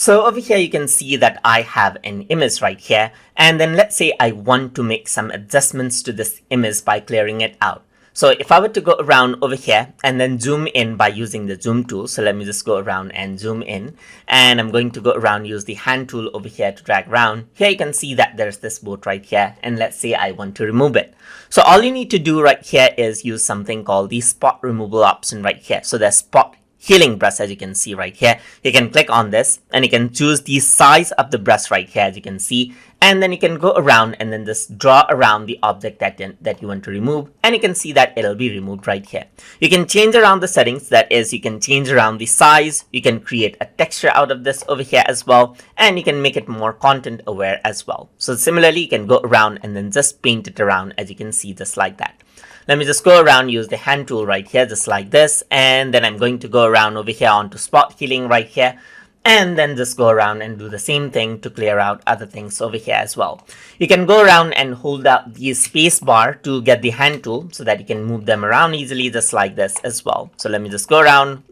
So over here you can see that I have an image right here, and then let's say I want to make some adjustments to this image by clearing it out. So if I were to go around over here and then zoom in by using the zoom tool, so let me just go around and zoom in, and I'm going to go around, use the hand tool over here to drag around. Here you can see that there's this boat right here, and let's say I want to remove it. So all you need to do right here is use something called the spot removal option right here. So there's spot healing brush, as you can see right here. You can click on this and you can choose the size of the brush right here, as you can see, and then you can go around and then just draw around the object that you want to remove, and you can see that it'll be removed right here. You can change around the settings, that is, you can change around the size, you can create a texture out of this over here as well, and you can make it more content aware as well. So similarly, you can go around and then just paint it around, as you can see, just like that. Let me just go around, use the hand tool right here, just like this, and then I'm going to go around over here onto spot healing right here, and then just go around and do the same thing to clear out other things over here as well. You can go around and hold out the space bar to get the hand tool so that you can move them around easily, just like this as well. So let me just go around,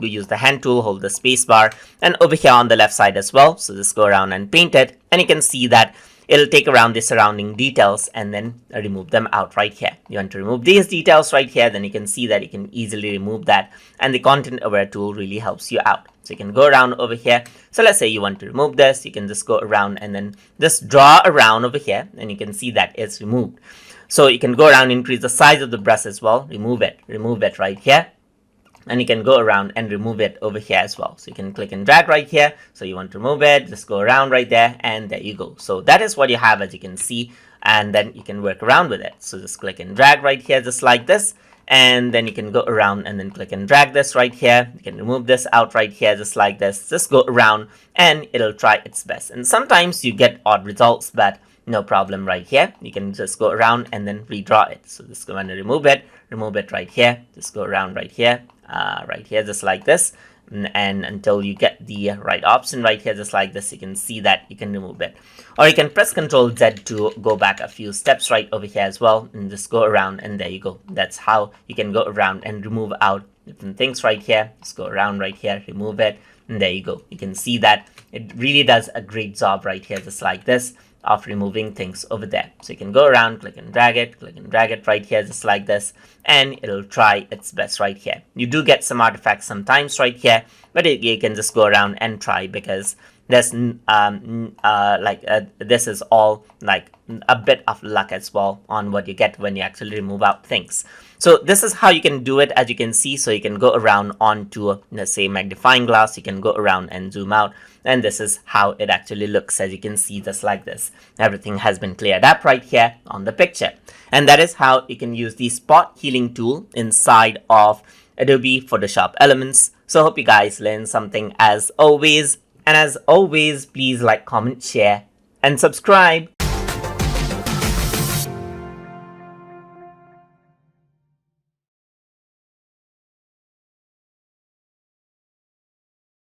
use the hand tool, hold the space bar, and over here on the left side as well. So just go around and paint it, and you can see that it'll take around the surrounding details and then remove them out right here. You want to remove these details right here, then you can see that you can easily remove that, and the content aware tool really helps you out. So you can go around over here. So let's say you want to remove this, you can just go around and then just draw around over here, and you can see that it's removed. So you can go around, increase the size of the brush as well, remove it right here. And you can go around and remove it over here as well. So you can click and drag right here. So you want to remove it, just go around right there, and there you go. So that is what you have, as you can see, and then you can work around with it. So just click and drag right here, just like this, and then you can go around and then click and drag this right here. You can remove this out right here, just like this. Just go around and it'll try its best. And sometimes you get odd results, but no problem right here. You can just go around and then redraw it. So just go and remove it right here. Just go around right here, just like this, and until you get the right option right here, just like this, you can see that you can remove it. Or you can press Ctrl Z to go back a few steps right over here as well, and just go around, and there you go. That's how you can go around and remove out different things right here. Just go around right here, remove it, and there you go. You can see that it really does a great job right here, just like this, of removing things over there. So you can go around, click and drag it right here, just like this, and it'll try its best right here. You do get some artifacts sometimes right here, but you can just go around and try, because there's this is all like a bit of luck as well on what you get when you actually remove out things. So this is how you can do it, as you can see. So you can go around onto, let's say, magnifying glass, you can go around and zoom out, and this is how it actually looks, as you can see, just like this. Everything has been cleared up right here on the picture, and that is how you can use the spot healing tool inside of Adobe Photoshop Elements. So I hope you guys learned something as always, and as always, please like, comment, share, and subscribe.